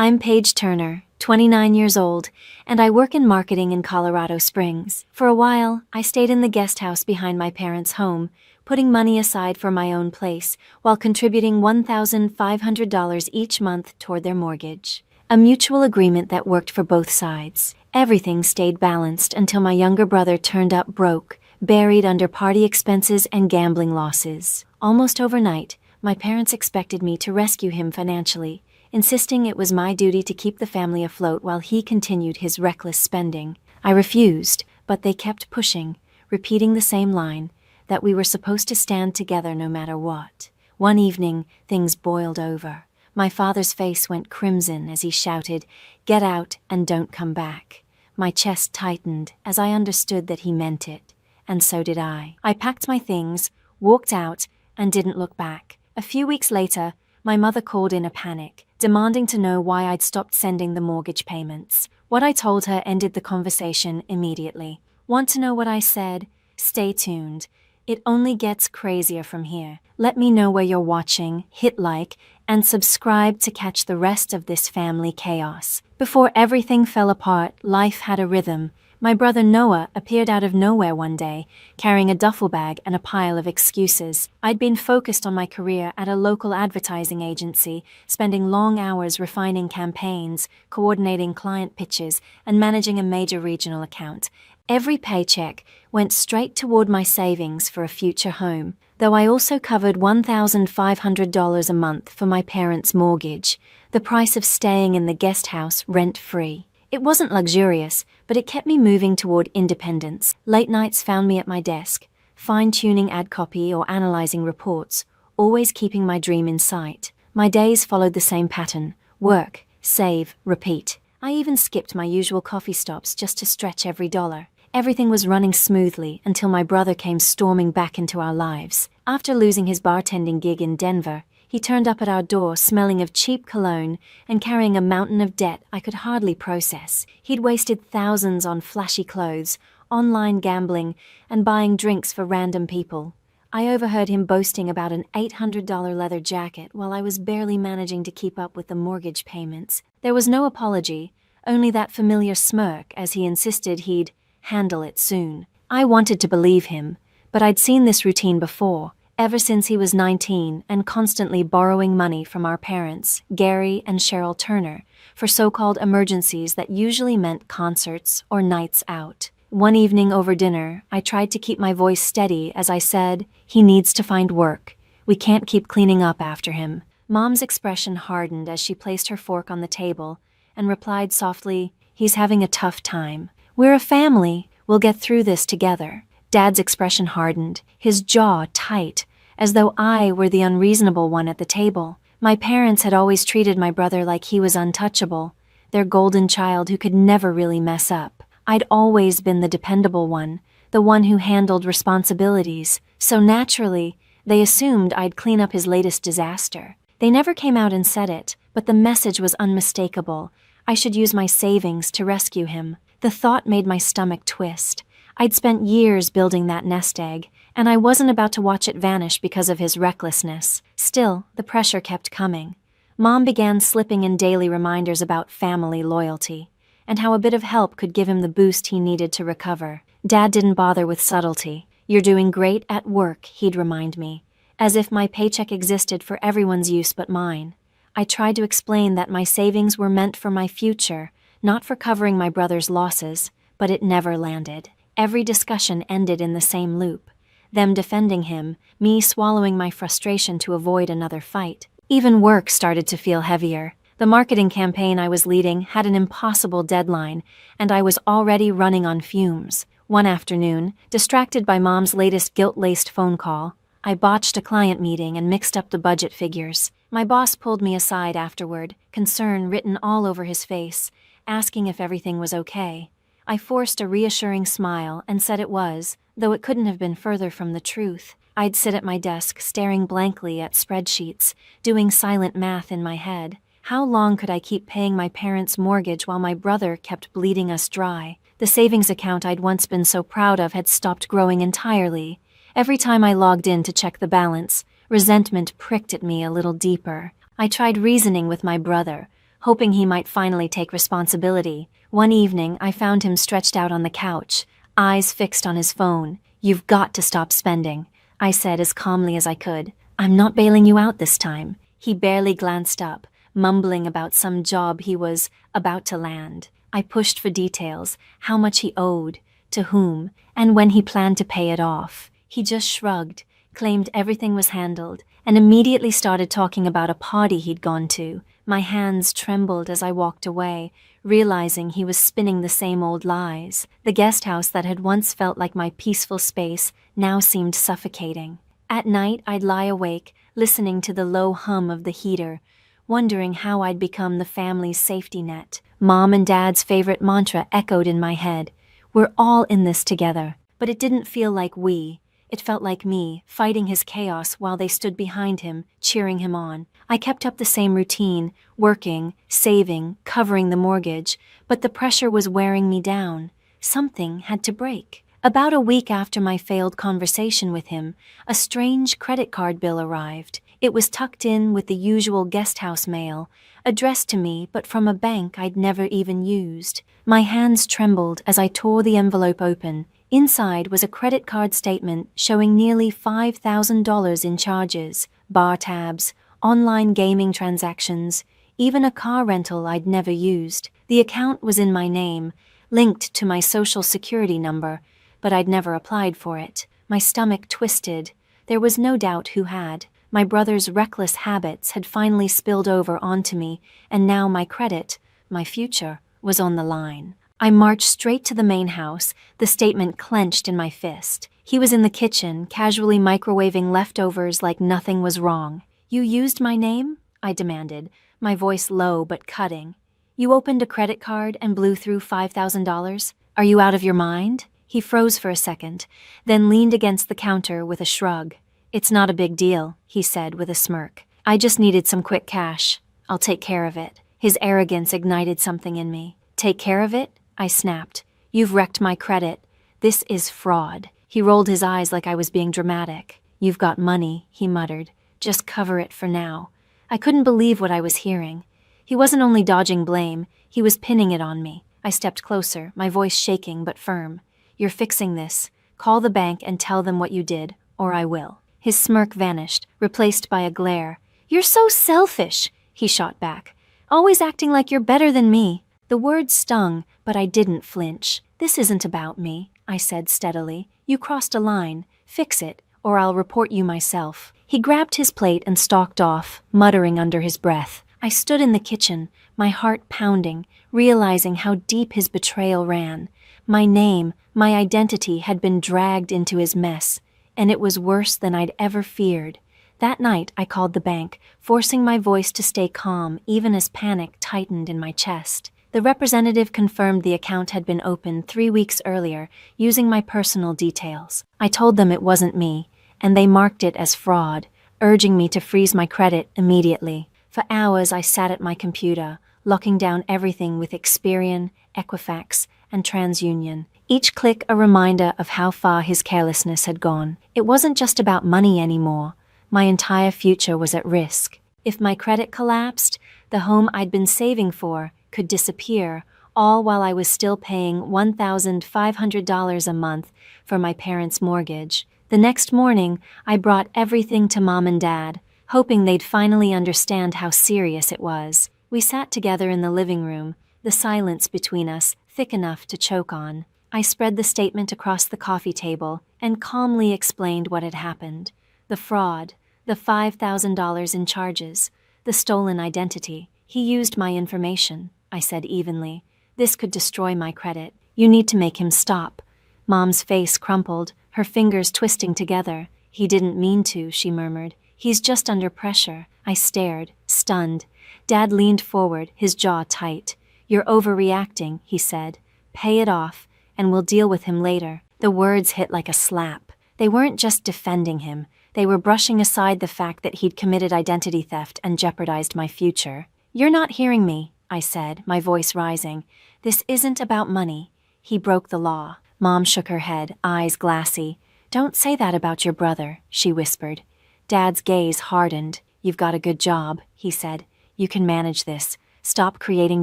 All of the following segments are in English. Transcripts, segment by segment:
I'm Paige Turner, 29 years old, and I work in marketing in Colorado Springs. For a while, I stayed in the guest house behind my parents' home, putting money aside for my own place while contributing $1,500 each month toward their mortgage. A mutual agreement that worked for both sides. Everything stayed balanced until my younger brother turned up broke, buried under party expenses and gambling losses. Almost overnight, my parents expected me to rescue him financially, insisting it was my duty to keep the family afloat while he continued his reckless spending. I refused, but they kept pushing, repeating the same line, that we were supposed to stand together no matter what. One evening, things boiled over. My father's face went crimson as he shouted, "Get out and don't come back." My chest tightened as I understood that he meant it, and so did I. I packed my things, walked out, and didn't look back. A few weeks later, my mother called in a panic, demanding to know why I'd stopped sending the mortgage payments. What I told her ended the conversation immediately. Want to know what I said? Stay tuned. It only gets crazier from here. Let me know where you're watching, hit like, and subscribe to catch the rest of this family chaos. Before everything fell apart, life had a rhythm. My brother Noah appeared out of nowhere one day, carrying a duffel bag and a pile of excuses. I'd been focused on my career at a local advertising agency, spending long hours refining campaigns, coordinating client pitches, and managing a major regional account. Every paycheck went straight toward my savings for a future home, though I also covered $1,500 a month for my parents' mortgage, the price of staying in the guest house rent-free. It wasn't luxurious, but it kept me moving toward independence. Late nights found me at my desk, fine-tuning ad copy or analyzing reports, always keeping my dream in sight. My days followed the same pattern: work, save, repeat. I even skipped my usual coffee stops just to stretch every dollar. Everything was running smoothly until my brother came storming back into our lives. After losing his bartending gig in Denver, he turned up at our door smelling of cheap cologne and carrying a mountain of debt I could hardly process. He'd wasted thousands on flashy clothes, online gambling, and buying drinks for random people. I overheard him boasting about an $800 leather jacket while I was barely managing to keep up with the mortgage payments. There was no apology, only that familiar smirk as he insisted he'd handle it soon. I wanted to believe him, but I'd seen this routine before, ever since he was 19 and constantly borrowing money from our parents, Gary and Cheryl Turner, for so-called emergencies that usually meant concerts or nights out. One evening over dinner, I tried to keep my voice steady as I said, "He needs to find work. We can't keep cleaning up after him." Mom's expression hardened as she placed her fork on the table and replied softly, "He's having a tough time. We're a family. We'll get through this together." Dad's expression hardened, his jaw tight, as though I were the unreasonable one at the table. My parents had always treated my brother like he was untouchable, their golden child who could never really mess up. I'd always been the dependable one, the one who handled responsibilities, so naturally, they assumed I'd clean up his latest disaster. They never came out and said it, but the message was unmistakable. I should use my savings to rescue him. The thought made my stomach twist. I'd spent years building that nest egg, and I wasn't about to watch it vanish because of his recklessness. Still, the pressure kept coming. Mom began slipping in daily reminders about family loyalty, and how a bit of help could give him the boost he needed to recover. Dad didn't bother with subtlety. "You're doing great at work," he'd remind me, as if my paycheck existed for everyone's use but mine. I tried to explain that my savings were meant for my future, not for covering my brother's losses, but it never landed. Every discussion ended in the same loop. Them defending him, me swallowing my frustration to avoid another fight. Even work started to feel heavier. The marketing campaign I was leading had an impossible deadline, and I was already running on fumes. One afternoon, distracted by Mom's latest guilt-laced phone call, I botched a client meeting and mixed up the budget figures. My boss pulled me aside afterward, concern written all over his face, asking if everything was okay. I forced a reassuring smile and said it was, though it couldn't have been further from the truth. I'd sit at my desk staring blankly at spreadsheets, doing silent math in my head. How long could I keep paying my parents' mortgage while my brother kept bleeding us dry? The savings account I'd once been so proud of had stopped growing entirely. Every time I logged in to check the balance, resentment pricked at me a little deeper. I tried reasoning with my brother, hoping he might finally take responsibility. One evening, I found him stretched out on the couch, eyes fixed on his phone. "You've got to stop spending," I said as calmly as I could. "I'm not bailing you out this time." He barely glanced up, mumbling about some job he was about to land. I pushed for details, how much he owed, to whom, and when he planned to pay it off. He just shrugged, claimed everything was handled, and immediately started talking about a party he'd gone to. My hands trembled as I walked away, realizing he was spinning the same old lies. The guest house that had once felt like my peaceful space now seemed suffocating. At night, I'd lie awake, listening to the low hum of the heater, wondering how I'd become the family's safety net. Mom and Dad's favorite mantra echoed in my head: "We're all in this together." But it didn't feel like we. It felt like me, fighting his chaos while they stood behind him, cheering him on. I kept up the same routine, working, saving, covering the mortgage, but the pressure was wearing me down. Something had to break. About a week after my failed conversation with him, a strange credit card bill arrived. It was tucked in with the usual guest house mail, addressed to me but from a bank I'd never even used. My hands trembled as I tore the envelope open. Inside was a credit card statement showing nearly $5,000 in charges, bar tabs, online gaming transactions, even a car rental I'd never used. The account was in my name, linked to my social security number, but I'd never applied for it. My stomach twisted. There was no doubt who had. My brother's reckless habits had finally spilled over onto me, and now my credit, my future, was on the line. I marched straight to the main house, the statement clenched in my fist. He was in the kitchen, casually microwaving leftovers like nothing was wrong. "You used my name?" I demanded, my voice low but cutting. "You opened a credit card and blew through $5,000? Are you out of your mind?" He froze for a second, then leaned against the counter with a shrug. "It's not a big deal," he said with a smirk. "I just needed some quick cash. I'll take care of it." His arrogance ignited something in me. "Take care of it?" I snapped. "You've wrecked my credit. This is fraud." He rolled his eyes like I was being dramatic. "You've got money," he muttered. "Just cover it for now." I couldn't believe what I was hearing. He wasn't only dodging blame, he was pinning it on me. I stepped closer, my voice shaking but firm. "You're fixing this. Call the bank and tell them what you did, or I will." His smirk vanished, replaced by a glare. "You're so selfish," he shot back. "Always acting like you're better than me." The words stung, but I didn't flinch. "This isn't about me," I said steadily. "You crossed a line. Fix it, or I'll report you myself." He grabbed his plate and stalked off, muttering under his breath. I stood in the kitchen, my heart pounding, realizing how deep his betrayal ran. My name, my identity had been dragged into his mess, and it was worse than I'd ever feared. That night, I called the bank, forcing my voice to stay calm even as panic tightened in my chest. The representative confirmed the account had been opened 3 weeks earlier, using my personal details. I told them it wasn't me, and they marked it as fraud, urging me to freeze my credit immediately. For hours, I sat at my computer, locking down everything with Experian, Equifax, and TransUnion. Each click a reminder of how far his carelessness had gone. It wasn't just about money anymore. My entire future was at risk. If my credit collapsed, the home I'd been saving for could disappear, all while I was still paying $1,500 a month for my parents' mortgage. The next morning, I brought everything to Mom and Dad, hoping they'd finally understand how serious it was. We sat together in the living room, the silence between us thick enough to choke on. I spread the statement across the coffee table and calmly explained what had happened. The fraud, the $5,000 in charges, the stolen identity. "He used my information," I said evenly. "This could destroy my credit. You need to make him stop." Mom's face crumpled, her fingers twisting together. "He didn't mean to," she murmured. "He's just under pressure." I stared, stunned. Dad leaned forward, his jaw tight. "You're overreacting," he said. "Pay it off, and we'll deal with him later." The words hit like a slap. They weren't just defending him. They were brushing aside the fact that he'd committed identity theft and jeopardized my future. "You're not hearing me," I said, my voice rising. "This isn't about money. He broke the law." Mom shook her head, eyes glassy. "Don't say that about your brother," she whispered. Dad's gaze hardened. "You've got a good job," he said. "You can manage this. Stop creating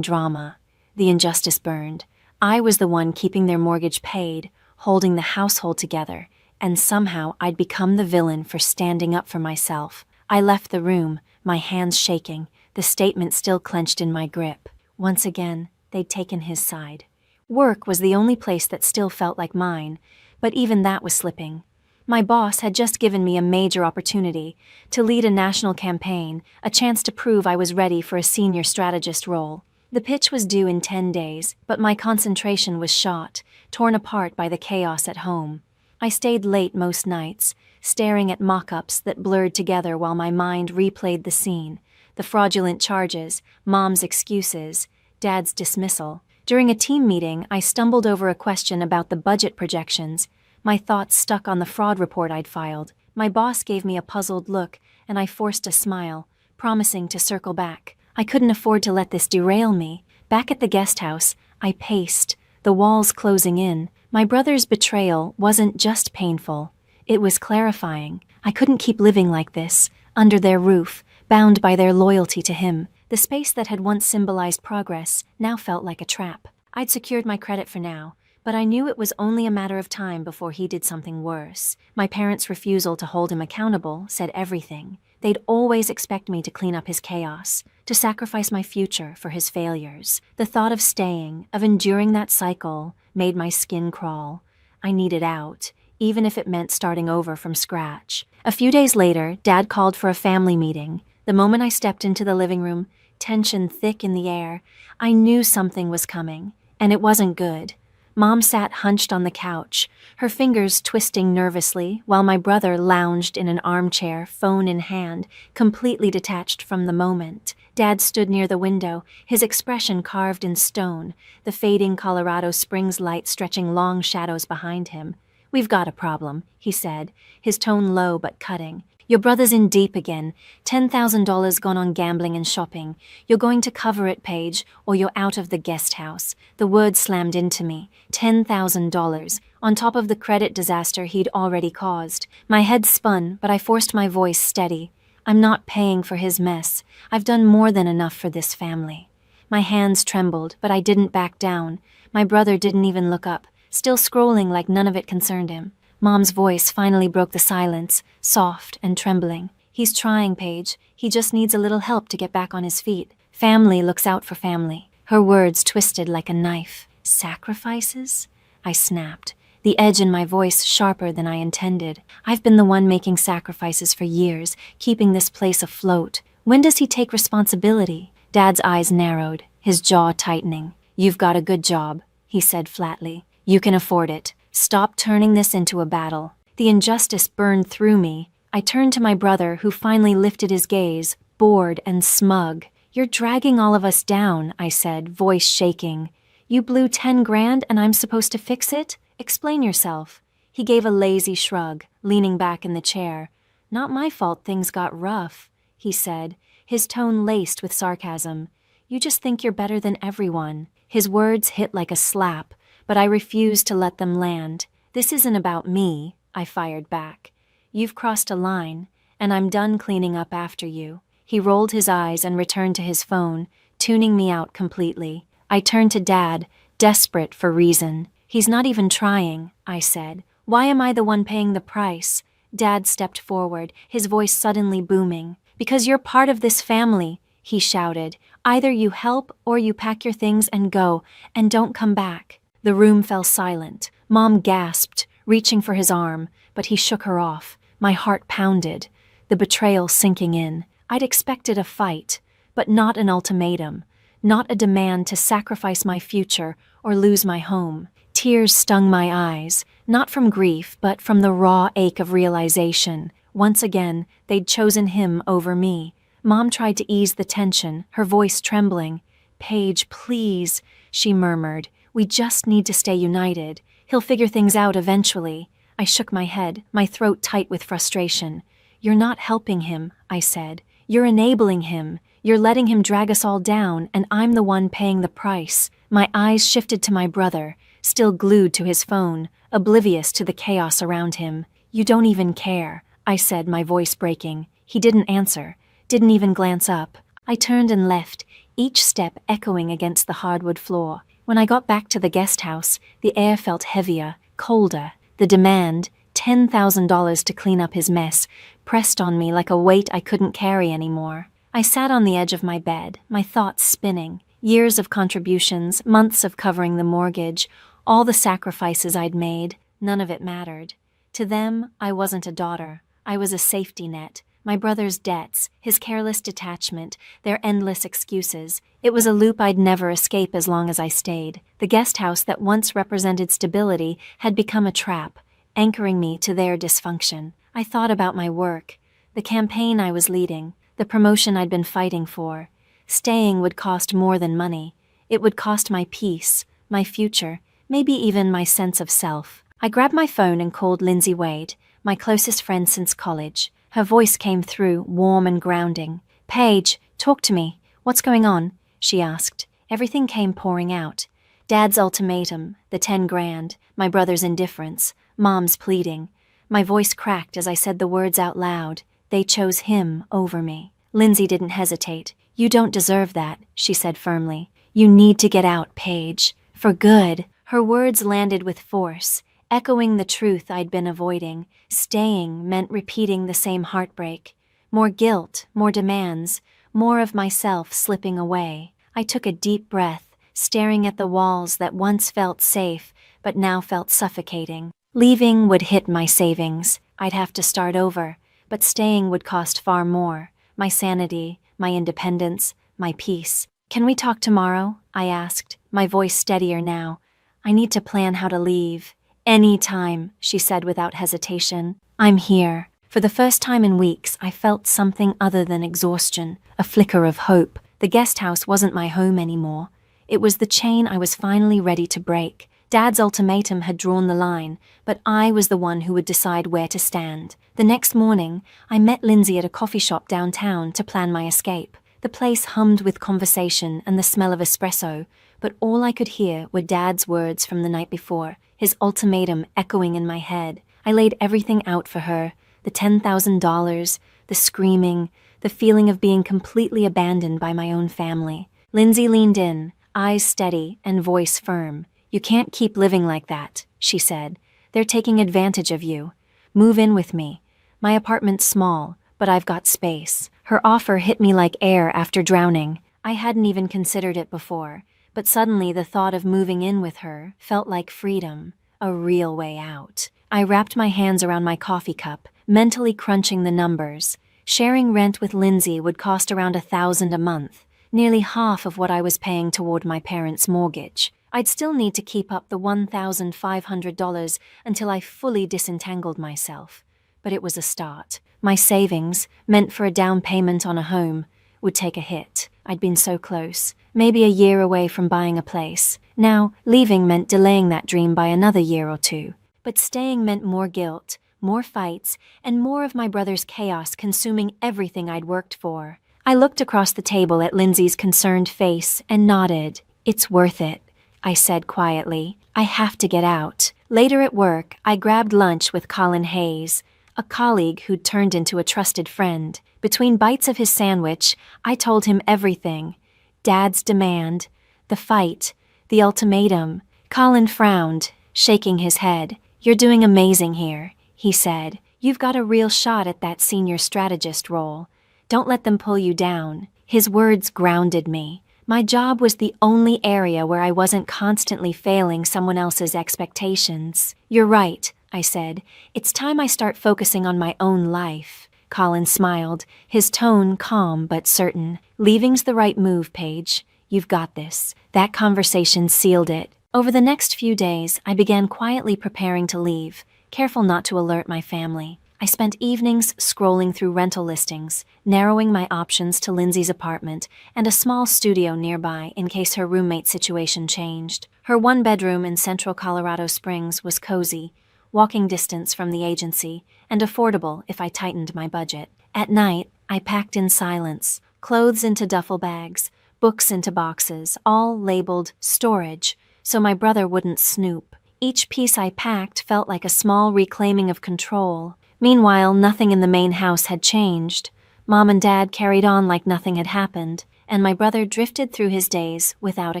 drama. The injustice burned. I was the one keeping their mortgage paid, holding the household together, and somehow I'd become the villain for standing up for myself. I left the room, my hands shaking, the statement still clenched in my grip. Once again, they'd taken his side. Work was the only place that still felt like mine, but even that was slipping. My boss had just given me a major opportunity to lead a national campaign, a chance to prove I was ready for a senior strategist role. The pitch was due in 10 days, but my concentration was shot, torn apart by the chaos at home. I stayed late most nights, staring at mock-ups that blurred together while my mind replayed the scene, the fraudulent charges, Mom's excuses, Dad's dismissal. During a team meeting, I stumbled over a question about the budget projections. My thoughts stuck on the fraud report I'd filed. My boss gave me a puzzled look, and I forced a smile, promising to circle back. I couldn't afford to let this derail me. Back at the guest house, I paced, the walls closing in. My brother's betrayal wasn't just painful. It was clarifying. I couldn't keep living like this, under their roof, bound by their loyalty to him. The space that had once symbolized progress now felt like a trap. I'd secured my credit for now, but I knew it was only a matter of time before he did something worse. My parents' refusal to hold him accountable said everything. They'd always expect me to clean up his chaos, to sacrifice my future for his failures. The thought of staying, of enduring that cycle, made my skin crawl. I needed out, even if it meant starting over from scratch. A few days later, Dad called for a family meeting. The moment I stepped into the living room, tension thick in the air, I knew something was coming, and it wasn't good. Mom sat hunched on the couch, her fingers twisting nervously, while my brother lounged in an armchair, phone in hand, completely detached from the moment. Dad stood near the window, his expression carved in stone, the fading Colorado Springs light stretching long shadows behind him. "We've got a problem," he said, his tone low but cutting. "Your brother's in deep again. $10,000 gone on gambling and shopping. You're going to cover it, Paige, or you're out of the guest house." The words slammed into me. $10,000, on top of the credit disaster he'd already caused. My head spun, but I forced my voice steady. "I'm not paying for his mess. I've done more than enough for this family." My hands trembled, but I didn't back down. My brother didn't even look up, still scrolling like none of it concerned him. Mom's voice finally broke the silence, soft and trembling. "He's trying, Paige. He just needs a little help to get back on his feet. Family looks out for family." Her words twisted like a knife. "Sacrifices?" I snapped, the edge in my voice sharper than I intended. "I've been the one making sacrifices for years, keeping this place afloat. When does he take responsibility?" Dad's eyes narrowed, his jaw tightening. "You've got a good job," he said flatly. "You can afford it. Stop turning this into a battle." The injustice burned through me. I turned to my brother, who finally lifted his gaze, bored and smug. "You're dragging all of us down," I said, voice shaking. "You blew 10 grand and I'm supposed to fix it? Explain yourself." He gave a lazy shrug, leaning back in the chair. "Not my fault things got rough," he said, his tone laced with sarcasm. "You just think you're better than everyone." His words hit like a slap, but I refused to let them land. "This isn't about me," I fired back. "You've crossed a line, and I'm done cleaning up after you." He rolled his eyes and returned to his phone, tuning me out completely. I turned to Dad, desperate for reason. "He's not even trying," I said. "Why am I the one paying the price?" Dad stepped forward, his voice suddenly booming. "Because you're part of this family," he shouted. "Either you help or you pack your things and go, and don't come back." The room fell silent. Mom gasped, reaching for his arm, but he shook her off. My heart pounded, the betrayal sinking in. I'd expected a fight, but not an ultimatum, not a demand to sacrifice my future or lose my home. Tears stung my eyes, not from grief, but from the raw ache of realization. Once again, they'd chosen him over me. Mom tried to ease the tension, her voice trembling. "Paige, please," she murmured. "We just need to stay united. He'll figure things out eventually." I shook my head, my throat tight with frustration. "You're not helping him," I said. "You're enabling him. You're letting him drag us all down, and I'm the one paying the price." My eyes shifted to my brother, still glued to his phone, oblivious to the chaos around him. "You don't even care," I said, my voice breaking. He didn't answer, didn't even glance up. I turned and left, each step echoing against the hardwood floor. When I got back to the guest house, the air felt heavier, colder. The demand, $10,000 to clean up his mess, pressed on me like a weight I couldn't carry anymore. I sat on the edge of my bed, my thoughts spinning. Years of contributions, months of covering the mortgage, all the sacrifices I'd made, none of it mattered. To them, I wasn't a daughter. I was a safety net. My brother's debts, his careless detachment, their endless excuses. It was a loop I'd never escape as long as I stayed. The guest house that once represented stability had become a trap, anchoring me to their dysfunction. I thought about my work, the campaign I was leading, the promotion I'd been fighting for. Staying would cost more than money. It would cost my peace, my future, maybe even my sense of self. I grabbed my phone and called Lindsay Wade, my closest friend since college. Her voice came through, warm and grounding. "Paige, talk to me. What's going on?" she asked. Everything came pouring out. Dad's ultimatum, the 10 grand, my brother's indifference, Mom's pleading. My voice cracked as I said the words out loud. They chose him over me. Lindsay didn't hesitate. "You don't deserve that," she said firmly. "You need to get out, Paige. For good." Her words landed with force, echoing the truth I'd been avoiding. Staying meant repeating the same heartbreak. More guilt, more demands, more of myself slipping away. I took a deep breath, staring at the walls that once felt safe, but now felt suffocating. Leaving would hit my savings. I'd have to start over, but staying would cost far more. My sanity, my independence, my peace. "Can we talk tomorrow?" I asked, my voice steadier now. "I need to plan how to leave." "Any time," she said without hesitation. "I'm here." For the first time in weeks, I felt something other than exhaustion, a flicker of hope. The guest house wasn't my home anymore. It was the chain I was finally ready to break. Dad's ultimatum had drawn the line, but I was the one who would decide where to stand. The next morning, I met Lindsay at a coffee shop downtown to plan my escape. The place hummed with conversation and the smell of espresso, but all I could hear were Dad's words from the night before, his ultimatum echoing in my head. I laid everything out for her, the $10,000, the screaming, the feeling of being completely abandoned by my own family. Lindsay leaned in, eyes steady and voice firm. "You can't keep living like that," she said. "They're taking advantage of you. Move in with me. My apartment's small, but I've got space." Her offer hit me like air after drowning. I hadn't even considered it before, but suddenly the thought of moving in with her felt like freedom, a real way out. I wrapped my hands around my coffee cup, mentally crunching the numbers. Sharing rent with Lindsay would cost around $1,000 a month, nearly half of what I was paying toward my parents' mortgage. I'd still need to keep up the $1,500 until I fully disentangled myself. But it was a start. My savings, meant for a down payment on a home, would take a hit. I'd been so close, maybe a year away from buying a place. Now, leaving meant delaying that dream by another year or two. But staying meant more guilt, more fights, and more of my brother's chaos consuming everything I'd worked for. I looked across the table at Lindsay's concerned face and nodded. "It's worth it," I said quietly. "I have to get out." Later at work, I grabbed lunch with Colin Hayes, a colleague who'd turned into a trusted friend. Between bites of his sandwich, I told him everything. Dad's demand, the fight, the ultimatum. Colin frowned, shaking his head. "You're doing amazing here," he said. "You've got a real shot at that senior strategist role. Don't let them pull you down." His words grounded me. My job was the only area where I wasn't constantly failing someone else's expectations. "You're right," I said. "It's time I start focusing on my own life." Colin smiled, his tone calm but certain. "Leaving's the right move, Paige. You've got this." That conversation sealed it. Over the next few days, I began quietly preparing to leave, careful not to alert my family. I spent evenings scrolling through rental listings, narrowing my options to Lindsay's apartment and a small studio nearby in case her roommate situation changed. Her one-bedroom in central Colorado Springs was cozy, walking distance from the agency, and affordable if I tightened my budget. At night, I packed in silence, clothes into duffel bags, books into boxes, all labeled storage, so my brother wouldn't snoop. Each piece I packed felt like a small reclaiming of control. Meanwhile, nothing in the main house had changed. Mom and Dad carried on like nothing had happened, and my brother drifted through his days without a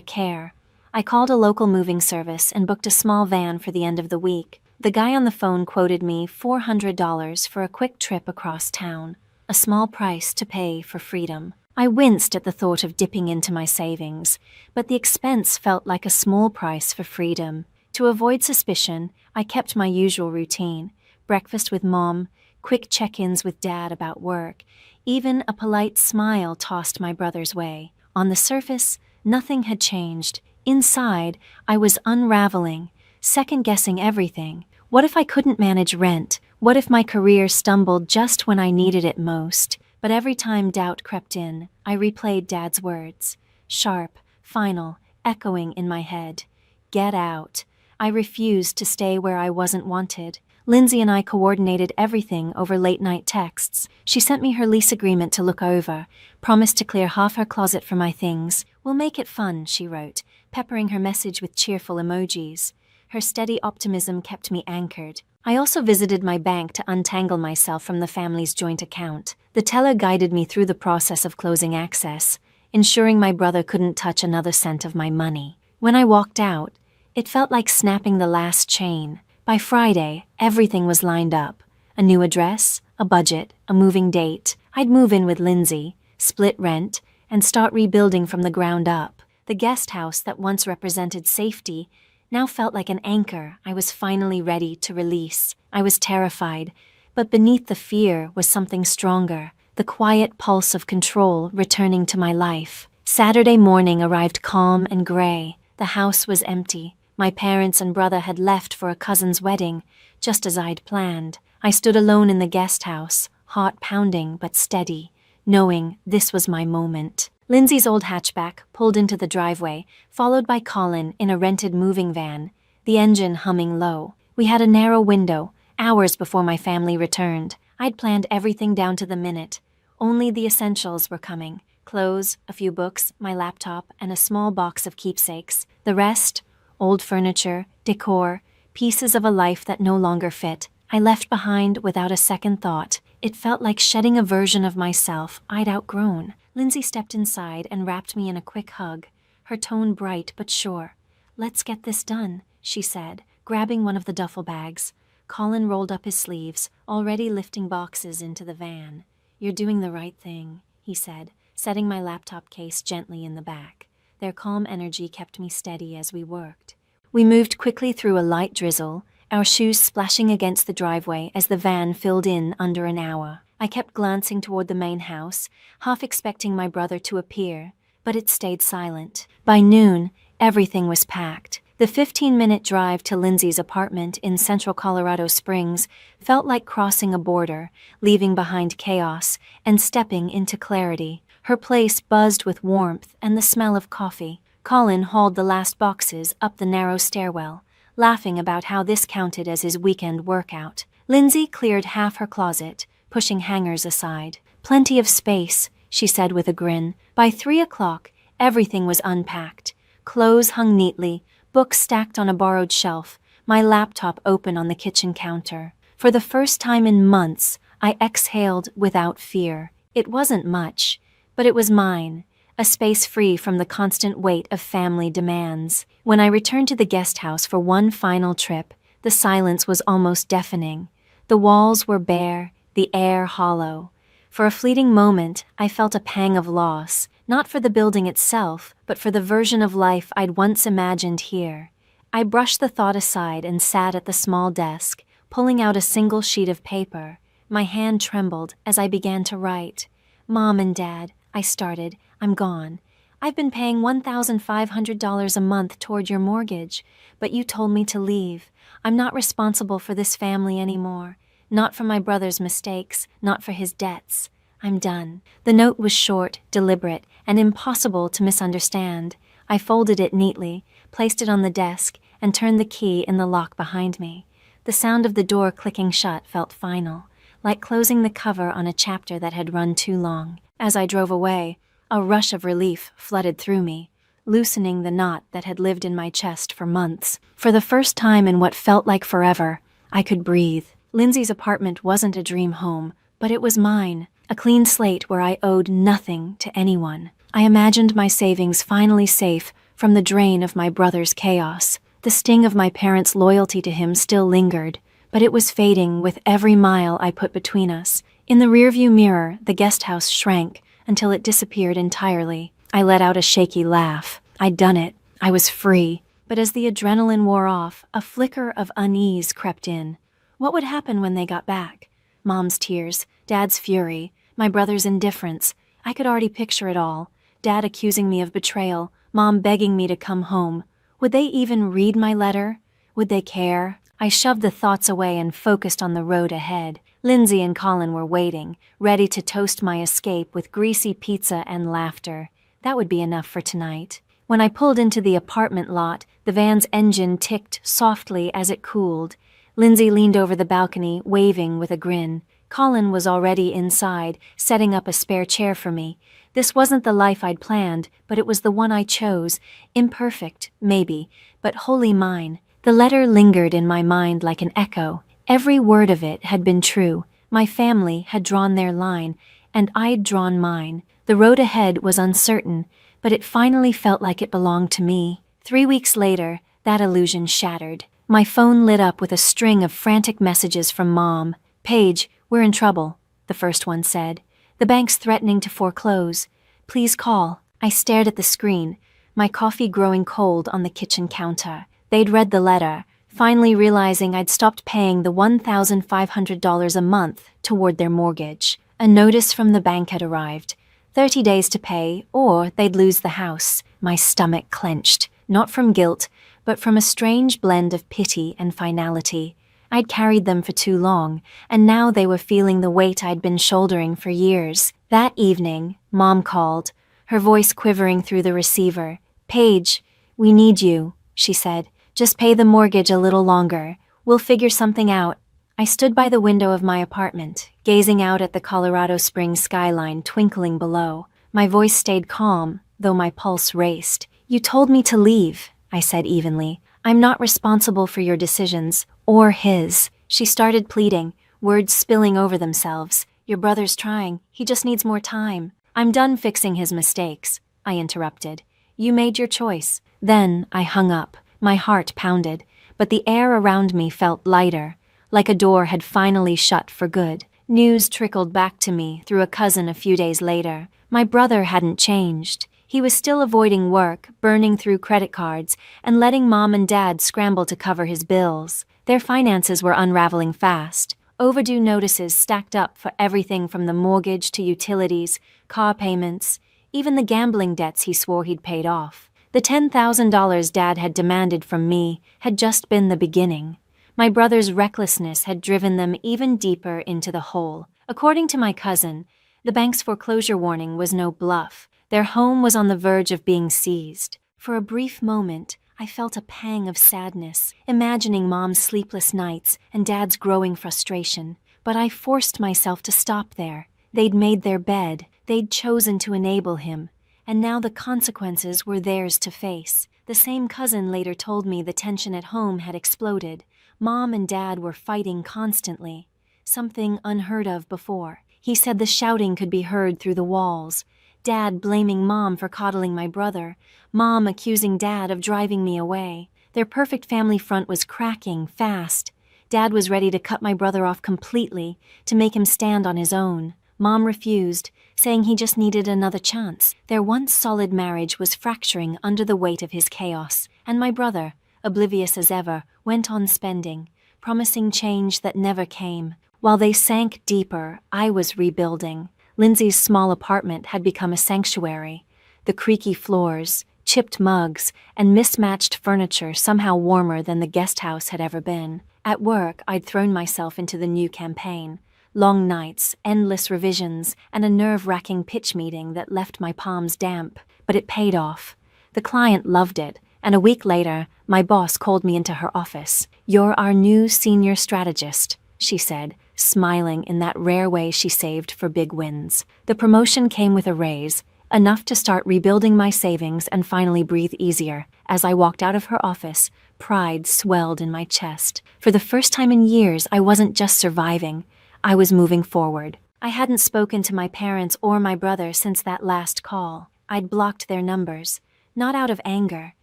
care. I called a local moving service and booked a small van for the end of the week. The guy on the phone quoted me $400 for a quick trip across town, a small price to pay for freedom. I winced at the thought of dipping into my savings, but the expense felt like a small price for freedom. To avoid suspicion, I kept my usual routine: breakfast with Mom, quick check-ins with Dad about work. Even a polite smile tossed my brother's way. On the surface, nothing had changed. Inside, I was unraveling, second-guessing everything. What if I couldn't manage rent? What if my career stumbled just when I needed it most? But every time doubt crept in, I replayed Dad's words. Sharp, final, echoing in my head. Get out. I refused to stay where I wasn't wanted. Lindsay and I coordinated everything over late-night texts. She sent me her lease agreement to look over, promised to clear half her closet for my things. We'll make it fun, she wrote, peppering her message with cheerful emojis. Her steady optimism kept me anchored. I also visited my bank to untangle myself from the family's joint account. The teller guided me through the process of closing access, ensuring my brother couldn't touch another cent of my money. When I walked out, it felt like snapping the last chain. By Friday, everything was lined up. A new address, a budget, a moving date. I'd move in with Lindsay, split rent, and start rebuilding from the ground up. The guest house that once represented safety now felt like an anchor I was finally ready to release. I was terrified, but beneath the fear was something stronger, the quiet pulse of control returning to my life. Saturday morning arrived calm and gray. The house was empty. My parents and brother had left for a cousin's wedding, just as I'd planned. I stood alone in the guest house, heart pounding but steady, knowing this was my moment. Lindsay's old hatchback pulled into the driveway, followed by Colin in a rented moving van, the engine humming low. We had a narrow window, hours before my family returned. I'd planned everything down to the minute. Only the essentials were coming: clothes, a few books, my laptop, and a small box of keepsakes. The rest, old furniture, decor, pieces of a life that no longer fit, I left behind without a second thought. It felt like shedding a version of myself I'd outgrown. Lindsay stepped inside and wrapped me in a quick hug, her tone bright but sure. "Let's get this done," she said, grabbing one of the duffel bags. Colin rolled up his sleeves, already lifting boxes into the van. "You're doing the right thing," he said, setting my laptop case gently in the back. Their calm energy kept me steady as we worked. We moved quickly through a light drizzle, our shoes splashing against the driveway as the van filled in under an hour. I kept glancing toward the main house, half expecting my brother to appear, but it stayed silent. By noon, everything was packed. The 15-minute drive to Lindsay's apartment in central Colorado Springs felt like crossing a border, leaving behind chaos and stepping into clarity. Her place buzzed with warmth and the smell of coffee. Colin hauled the last boxes up the narrow stairwell, laughing about how this counted as his weekend workout. Lindsay cleared half her closet, pushing hangers aside. "Plenty of space," she said with a grin. By 3 o'clock, everything was unpacked. Clothes hung neatly, books stacked on a borrowed shelf, my laptop open on the kitchen counter. For the first time in months, I exhaled without fear. It wasn't much, but it was mine, a space free from the constant weight of family demands. When I returned to the guest house for one final trip, the silence was almost deafening. The walls were bare, the air hollow. For a fleeting moment, I felt a pang of loss, not for the building itself, but for the version of life I'd once imagined here. I brushed the thought aside and sat at the small desk, pulling out a single sheet of paper. My hand trembled as I began to write. "Mom and Dad," I started, "I'm gone. I've been paying $1,500 a month toward your mortgage, but you told me to leave. I'm not responsible for this family anymore. Not for my brother's mistakes, not for his debts. I'm done." The note was short, deliberate, and impossible to misunderstand. I folded it neatly, placed it on the desk, and turned the key in the lock behind me. The sound of the door clicking shut felt final, like closing the cover on a chapter that had run too long. As I drove away, a rush of relief flooded through me, loosening the knot that had lived in my chest for months. For the first time in what felt like forever, I could breathe. Lindsay's apartment wasn't a dream home, but it was mine, a clean slate where I owed nothing to anyone. I imagined my savings finally safe from the drain of my brother's chaos. The sting of my parents' loyalty to him still lingered, but it was fading with every mile I put between us. In the rearview mirror, the guest house shrank until it disappeared entirely. I let out a shaky laugh. I'd done it. I was free. But as the adrenaline wore off, a flicker of unease crept in. What would happen when they got back? Mom's tears, Dad's fury, my brother's indifference. I could already picture it all. Dad accusing me of betrayal, Mom begging me to come home. Would they even read my letter? Would they care? I shoved the thoughts away and focused on the road ahead. Lindsay and Colin were waiting, ready to toast my escape with greasy pizza and laughter. That would be enough for tonight. When I pulled into the apartment lot, the van's engine ticked softly as it cooled. Lindsay leaned over the balcony, waving with a grin. Colin was already inside, setting up a spare chair for me. This wasn't the life I'd planned, but it was the one I chose. Imperfect, maybe, but wholly mine. The letter lingered in my mind like an echo. Every word of it had been true. My family had drawn their line, and I'd drawn mine. The road ahead was uncertain, but it finally felt like it belonged to me. 3 weeks later, that illusion shattered. My phone lit up with a string of frantic messages from Mom. "Paige, we're in trouble," the first one said. "The bank's threatening to foreclose. Please call." I stared at the screen, my coffee growing cold on the kitchen counter. They'd read the letter, finally realizing I'd stopped paying the $1,500 a month toward their mortgage. A notice from the bank had arrived. 30 days to pay, or they'd lose the house. My stomach clenched, not from guilt, but from a strange blend of pity and finality. I'd carried them for too long, and now they were feeling the weight I'd been shouldering for years. That evening, Mom called, her voice quivering through the receiver. "Paige, we need you," she said. "Just pay the mortgage a little longer. We'll figure something out." I stood by the window of my apartment, gazing out at the Colorado Springs skyline twinkling below. My voice stayed calm, though my pulse raced. "You told me to leave," I said evenly. "I'm not responsible for your decisions, or his." She started pleading, words spilling over themselves. "Your brother's trying. He just needs more time." "I'm done fixing his mistakes," I interrupted. "You made your choice." Then I hung up. My heart pounded, but the air around me felt lighter, like a door had finally shut for good. News trickled back to me through a cousin a few days later. My brother hadn't changed. He was still avoiding work, burning through credit cards, and letting Mom and Dad scramble to cover his bills. Their finances were unraveling fast. Overdue notices stacked up for everything from the mortgage to utilities, car payments, even the gambling debts he swore he'd paid off. The $10,000 Dad had demanded from me had just been the beginning. My brother's recklessness had driven them even deeper into the hole. According to my cousin, the bank's foreclosure warning was no bluff. Their home was on the verge of being seized. For a brief moment, I felt a pang of sadness, imagining Mom's sleepless nights and Dad's growing frustration. But I forced myself to stop there. They'd made their bed. They'd chosen to enable him. And now the consequences were theirs to face. The same cousin later told me the tension at home had exploded. Mom and Dad were fighting constantly, something unheard of before. He said the shouting could be heard through the walls. Dad blaming Mom for coddling my brother. Mom accusing Dad of driving me away. Their perfect family front was cracking fast. Dad was ready to cut my brother off completely, to make him stand on his own. Mom refused, saying he just needed another chance. Their once solid marriage was fracturing under the weight of his chaos. And my brother, oblivious as ever, went on spending, promising change that never came. While they sank deeper, I was rebuilding. Lindsay's small apartment had become a sanctuary. The creaky floors, chipped mugs, and mismatched furniture somehow warmer than the guest house had ever been. At work, I'd thrown myself into the new campaign. Long nights, endless revisions, and a nerve-wracking pitch meeting that left my palms damp. But it paid off. The client loved it, and a week later, my boss called me into her office. "You're our new senior strategist," she said, smiling in that rare way she saved for big wins. The promotion came with a raise, enough to start rebuilding my savings and finally breathe easier. As I walked out of her office, pride swelled in my chest. For the first time in years, I wasn't just surviving. I was moving forward. I hadn't spoken to my parents or my brother since that last call. I'd blocked their numbers, not out of anger,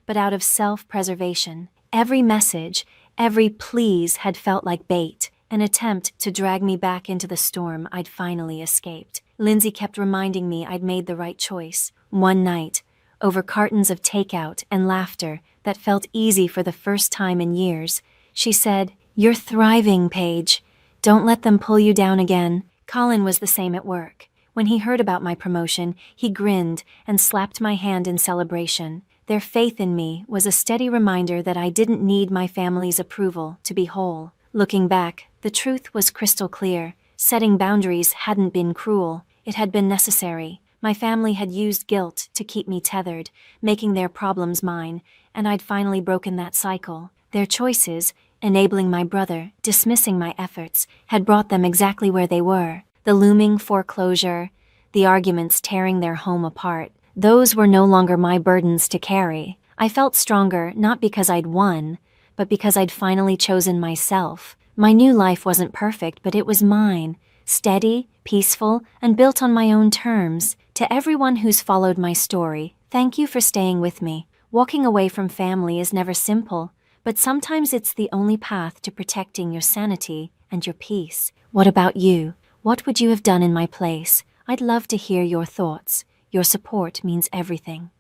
but out of self-preservation. Every message, every please had felt like bait, an attempt to drag me back into the storm I'd finally escaped. Lindsay kept reminding me I'd made the right choice. One night, over cartons of takeout and laughter that felt easy for the first time in years, she said, "You're thriving, Paige. Don't let them pull you down again." Colin was the same at work. When he heard about my promotion, he grinned and slapped my hand in celebration. Their faith in me was a steady reminder that I didn't need my family's approval to be whole. Looking back, the truth was crystal clear. Setting boundaries hadn't been cruel, it had been necessary. My family had used guilt to keep me tethered, making their problems mine, and I'd finally broken that cycle. Their choices, enabling my brother, dismissing my efforts, had brought them exactly where they were. The looming foreclosure, the arguments tearing their home apart, those were no longer my burdens to carry. I felt stronger not because I'd won, but because I'd finally chosen myself. My new life wasn't perfect, but it was mine. Steady, peaceful, and built on my own terms. To everyone who's followed my story, thank you for staying with me. Walking away from family is never simple, but sometimes it's the only path to protecting your sanity and your peace. What about you? What would you have done in my place? I'd love to hear your thoughts. Your support means everything.